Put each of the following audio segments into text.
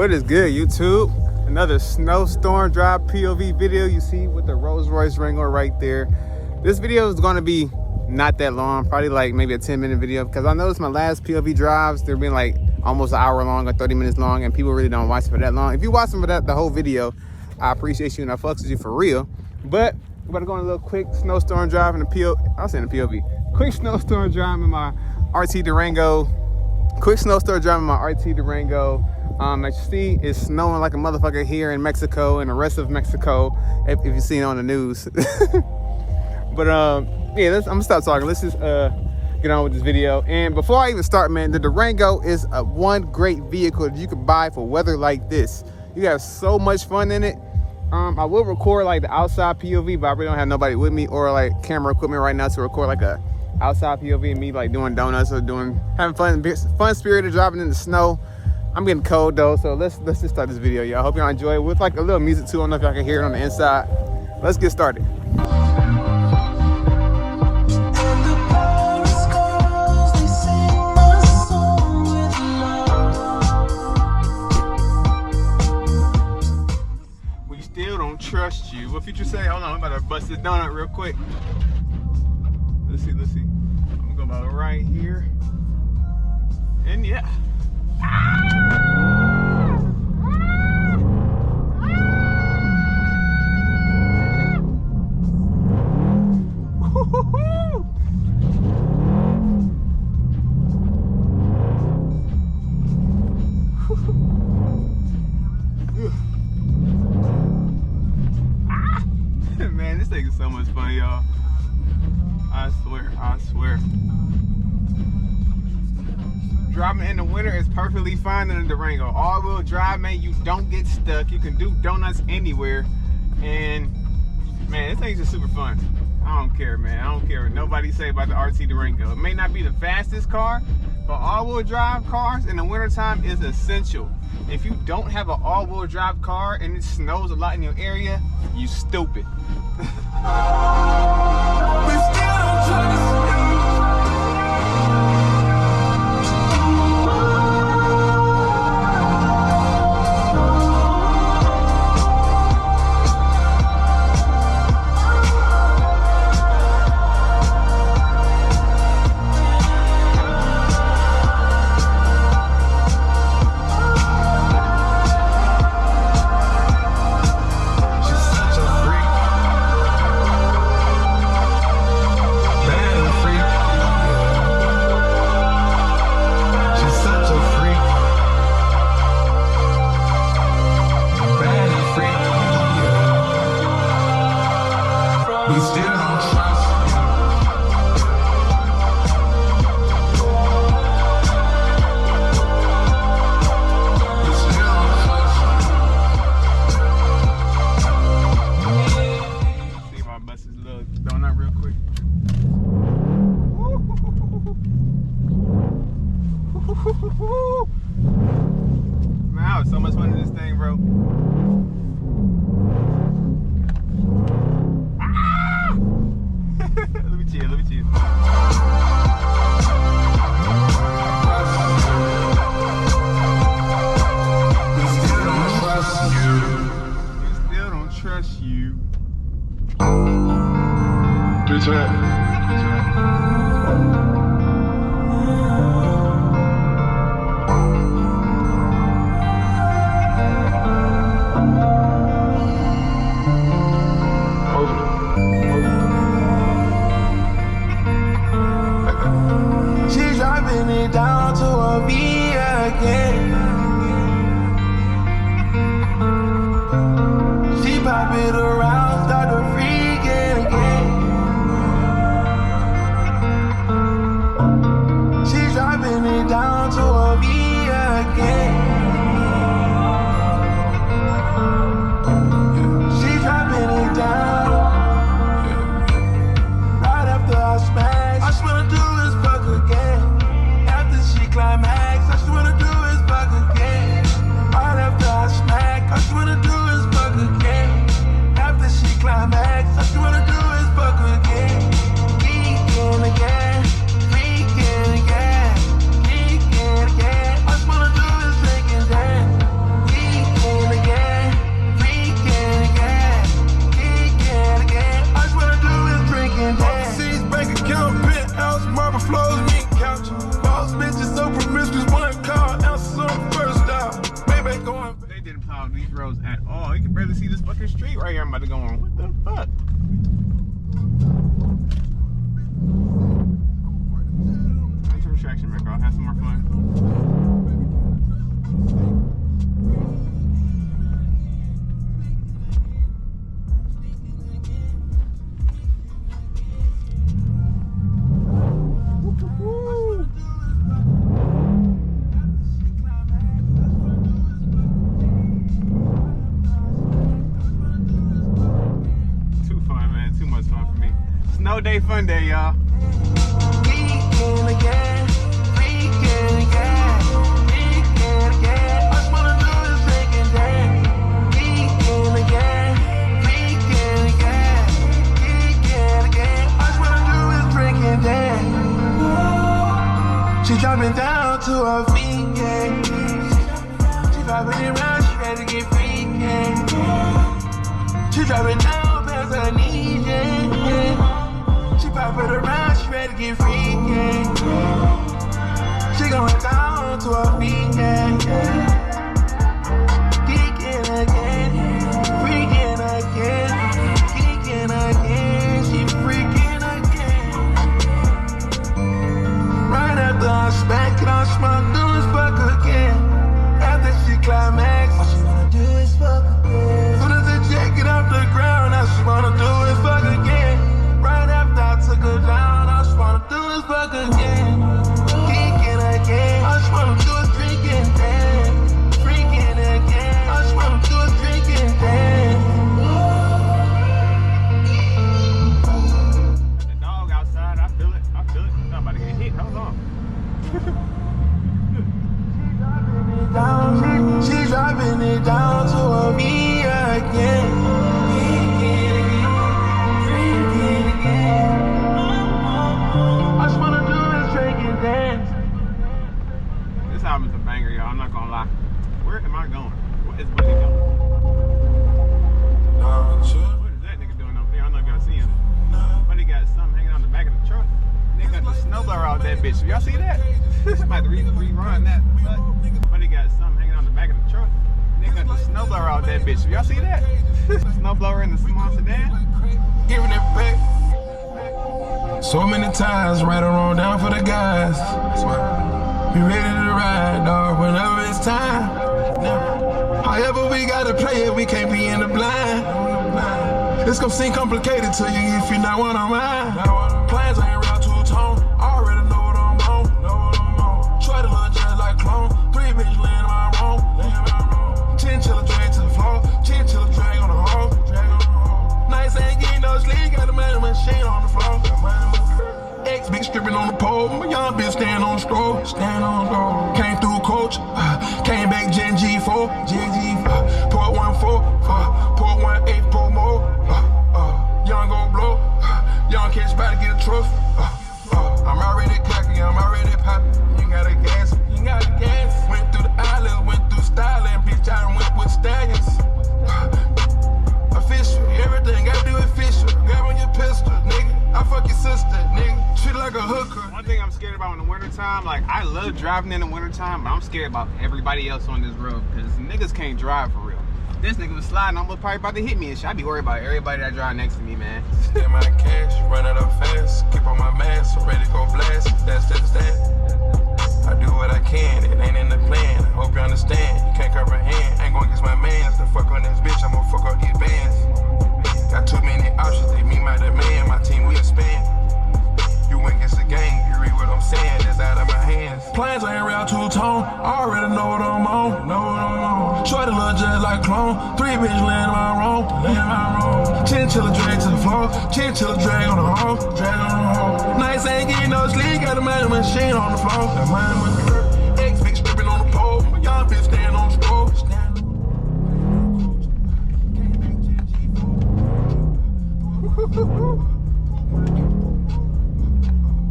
What is good, YouTube? Another snowstorm drive POV video you see with the Rolls Royce Durango right there. This video is going to be not that long, probably like maybe a 10-minute video, because I noticed my last POV drives, they've been like almost an hour long or 30 minutes long, and people really don't watch it for that long. If you watch them for the whole video, I appreciate you and I fucks with you for real. But we're about to go on a little quick snowstorm drive in the POV. Quick snowstorm drive in my RT Durango. Quick snowstorm drive in my RT Durango. As you see, it's snowing like a motherfucker here in Mexico and the rest of Mexico, if you've seen it on the news. But yeah, I'm gonna stop talking. Let's just get on with this video. And before I even start, man, the Durango is one great vehicle that you could buy for weather like this. You have so much fun in it. I will record like the outside POV, but I really don't have nobody with me or like camera equipment right now to record like a outside POV and me like doing donuts or having fun spirited driving in the snow. I'm getting cold though, so let's just start this video, y'all. Hope y'all enjoy it with like a little music too. I don't know if y'all can hear it on the inside. Let's get started. We still don't trust you. What Future say? Hold on, I'm about to bust this donut real quick. Let's see. I'm gonna go about right here. And yeah. Man, this thing is so much fun, y'all. I swear. Driving in the winter is perfectly fine in the Durango. All-wheel drive, man, you don't get stuck. You can do donuts anywhere. And, man, this thing's just super fun. I don't care, man. I don't care what nobody say about the RT Durango. It may not be the fastest car, but all-wheel drive cars in the wintertime is essential. If you don't have an all-wheel drive car and it snows a lot in your area, you stupid. Man, I have so much fun in this thing, bro. Ah! Let me chill. We still don't trust you. Bitch ass. Down to a V again. She pop it around, start to freaking again. Snow day, fun day, y'all. Weekend again, weekend again, weekend again. All she wanna do is drink and dance. Weekend again, weekend again, weekend again. All she wanna do is drink and dance. She dropping down to her weekend. She dropping it round, she ready to get freaking. She dropping down past her knees, yeah. She pop it around, she ready to get freaking. She going down to her feet, yeah. Geeking again, freaking again, geeking again, she freaking again. Right after I smack it, all she wanna do is fuck again. After she climax, all she wanna do is fuck again. Soon as the jet get off the ground, all she wanna do is fuck again. Right after I took her down, all she wanna do is fuck again. Geeking again, all she wanna do is drink and dance. Freaking again, all she wanna do is drink and dance. The dog outside, I feel it. I'm about to get hit. Hold on. She's driving it down to her feet again. All she wanna do is drink and dance. This album's a banger, y'all. I'm not gonna lie. Where am I going? What is Buddy doing? What is that nigga doing over there? I don't know if y'all see him. Buddy got something hanging on the back of the truck. Nigga got the snowblower out that bitch. Y'all see that? I'm about to rerun that. Buddy got something hanging on the back of the truck. Nigga got the snowblower out that bitch. Y'all see that? Snowblower in the small sedan. Giving it back. So many times, right or wrong, down for the guys. Be ready to ride, dog, whenever it's time. However we gotta play it, we can't be in the blind. It's gonna seem complicated to you if you not wanna ride. Plans ain't real two-tone, already know what I'm on. Try to look just like clone, 3 bitches laying on my room. Chinchilla drag to the floor, chinchilla drag on the hole. Nights ain't getting no sleep, got a money machine on the floor. X big stripping on the pole, my young bitch stand on the stroll. Came through coach, came back Gen G4, port 1-4, port 1-8, port more. Young go blow, young catch about to get a trophy. I'm already cocky, I'm already poppin'. You gotta gas, Went through the island, went through styling, bitch, I done went with stallions. Official, everything gotta do official. Grab on your pistol, nigga. I fuck your sister, nigga. Treat her like a hooker. One thing I'm scared about in the wintertime, like I love driving in the wintertime, but I'm scared about everybody else on this road because niggas can't drive for real. This nigga was sliding, almost probably about to hit me and shit. I be worried about everybody that drive next to me, man. Get my cash, run it up fast. Keep on my mask, ready to go blast. That's that. I do what I can, it ain't in the plan. I hope you understand, you can't comprehend. Ain't gonna get my mans to fuck on this bitch, I'm gonna fuck up these bands. Got too many options, they meet my demand. My team will expand. You win against the gang, you read what I'm saying, that's out of my hands. Plans ain't real two-tone, already know what I'm on. Shorty look just like clone, 3 bitches laying in my room. Chinchilla drag to the floor, chinchilla drag on the hole. Nights ain't getting no sleep, got a money machine on the floor. X big stripping on the pole, my young bitch stand on the stroll.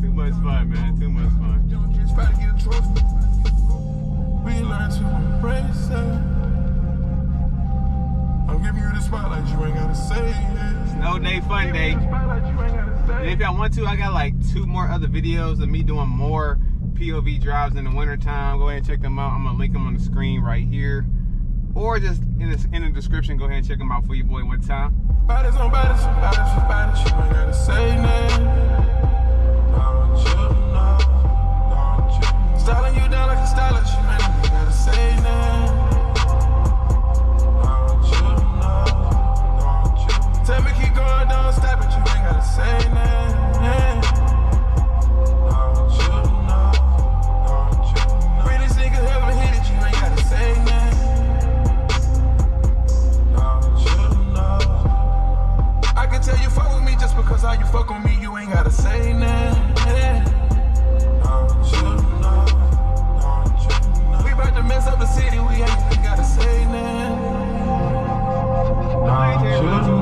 Too much fun, man. Too much fun. Just try to get a trophy. We learn to embrace it. I'm giving you the spotlight, you ain't gotta say it. Snow day, fun day. And if y'all want to, I got like 2 more other videos of me doing more POV drives in the wintertime. Go ahead and check them out. I'm gonna link them on the screen right here. Or just in the description, go ahead and check them out for your boy one time. Bodies on bodies, you ain't gotta say nothing. Don't you know? Styling you down like a stylist, you ain't gotta say nothing. Don't you know? Tell me keep going, don't stop it, you ain't gotta say nothing. Don't you know? Pretty niggas haven't hit it, you ain't gotta say nothing. Don't you know? I can tell you fuck with me just because how you fuck on me. me, you ain't gotta say nothing. We about to mess up the city, we ain't gotta say nothing.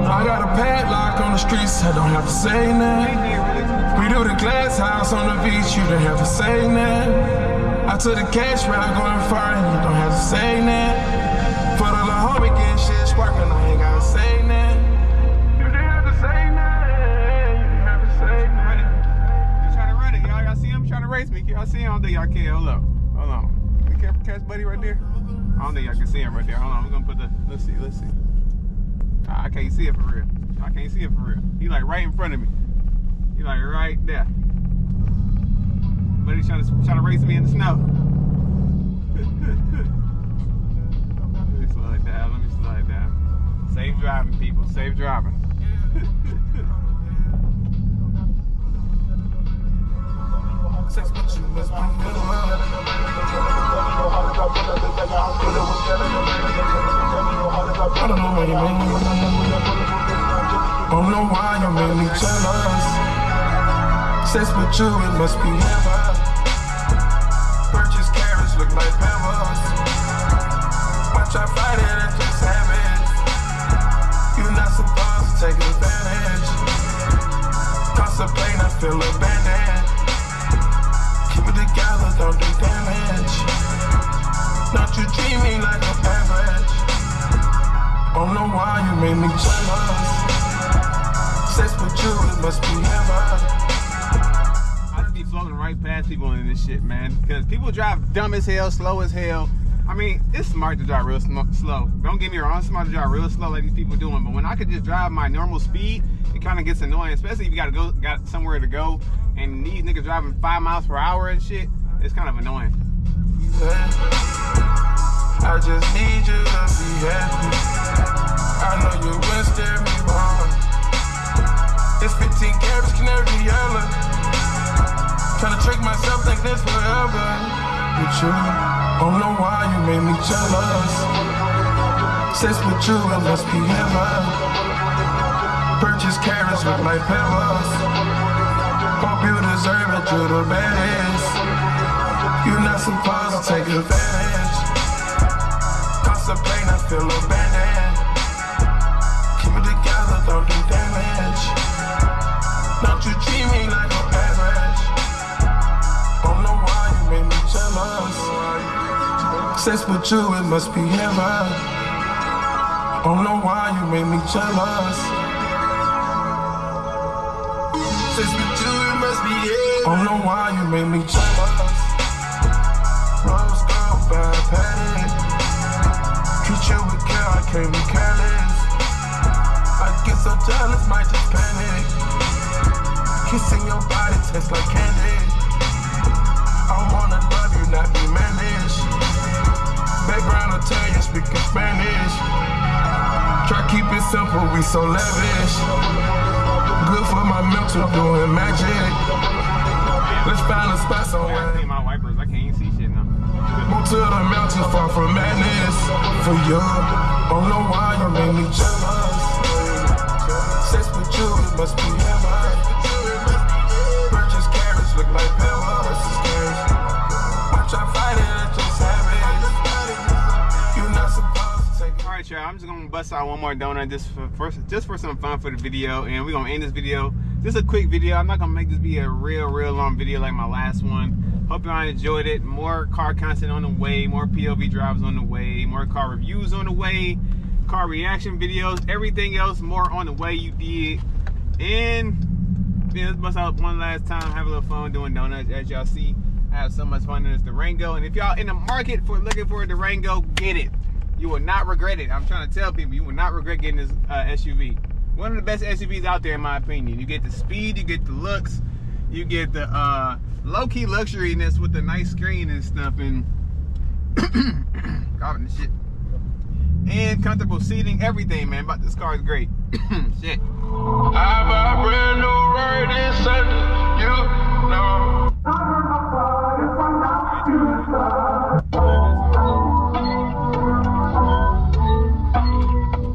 I got a padlock on the streets, I don't have to say nothing. We do the glass house on the beach, you don't have to say nothing. I took the cash route going far, and you don't have to say nothing. For the little homie getting shit sparking, I ain't gotta say nothing. You didn't have to say nothing. You didn't have to say nothing. You trying to run it, y'all? Y'all see him trying to race me? Y'all see him? I don't think y'all can. Hold up. Hold on. Be careful, catch buddy right there. I don't think y'all can see him right there. Hold on. We're gonna put the. Let's see. Let's see. I can't see it for real. I can't see it for real. He like right in front of me. He like right there. But he's trying to race me in the snow. Let me slow it down. Let me slow it down. Safe driving, people. Safe driving. Sex with you must be I don't know what you made me. Don't know why you made me jealous. Sex with you, it must be heaven. Purchase carrots look like pebbles. Watch I fight it and just have it. You're not supposed to take advantage. Contemplate, I feel abandoned. Keep it together, don't do damage. Don't you treat me like a average. Don't know why you made me jealous. Sex with you, it must be heaven. I just be floating right past people in this shit, man. Because people drive dumb as hell, slow as hell. I mean, it's smart to drive real slow. Don't get me wrong, it's smart to drive real slow like these people doing. But when I could just drive my normal speed, it kind of gets annoying. Especially if you got somewhere to go, and these niggas driving 5 miles per hour and shit. It's kind of annoying. I just need you to be happy. I know you will steer me wrong. This 15 carats can never be yellow. Tryna trick myself, think this forever. With you, don't know why you made me jealous. Sex with you, it must be heaven. Purchase carrots look like pebbles. Hope you deserve it, you're the baddest. You're not supposed to take advantage. Contemplate, I feel abandoned. Keep it together, don't do damage. Don't you treat me like an average. Don't know why you made me jealous. Sex with you, it must be heaven. Don't know why you made me jealous. Sex with you, it must be heaven. Don't know why you made me jealous. Rose gold, bad paddock. Treat you with care, I can't be careless. I get so jealous, might just panic. Kissing your body tastes like candy. I wanna love you, not be managed. Background Italian, speaking Spanish. Try keep it simple, we so lavish. Good for my mental, doing magic. Let's find a spot somewhere. I my wipers, I can't even see shit now. Move to the mountains, far from madness. For you, don't know why you made me jealous. Sex with you, it must be heaven. Purchase carrots look like pebbles. Watch I fight it and just have it. You're not supposed to take it. Alright, y'all, I'm just gonna bust out one more donut just for some fun for the video, and we're gonna end this video. Just a quick video. I'm not gonna make this be a real long video like my last one. Hope y'all enjoyed it. More car content on the way, more POV drives on the way, more car reviews on the way, car reaction videos, everything else more on the way, you did. And yeah, let's bust out one last time, have a little fun doing donuts. As y'all see, I have so much fun in this Durango, and if y'all in the market for looking for a Durango, get it. You will not regret it. I'm trying to tell people, you will not regret getting this SUV. One of the best SUVs out there in my opinion. You get the speed, you get the looks, you get the low-key luxuriness with the nice screen and stuff, and God, this shit. And comfortable seating, everything, man. But this car is great. Shit. I buy a brand new ride this Sunday, you know.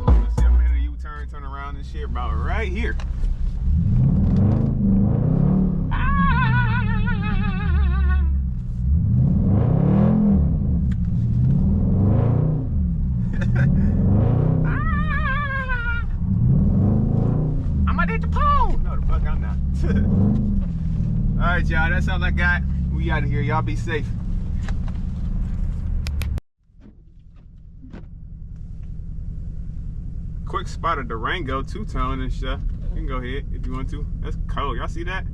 Let's see, I'm gonna hit a U-turn, turn around and shit about right here. All right, y'all, that's all I got. We out of here. Y'all be safe. Quick spot of Durango, two-tone and stuff. You can go ahead if you want to. That's cold. Y'all see that?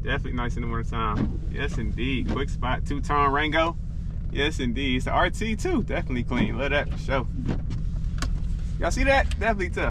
Definitely nice in the winter time. Yes, indeed. Quick spot, two-tone Rango. Yes, indeed. It's the RT too. Definitely clean. Love that for sure. Y'all see that? Definitely tough.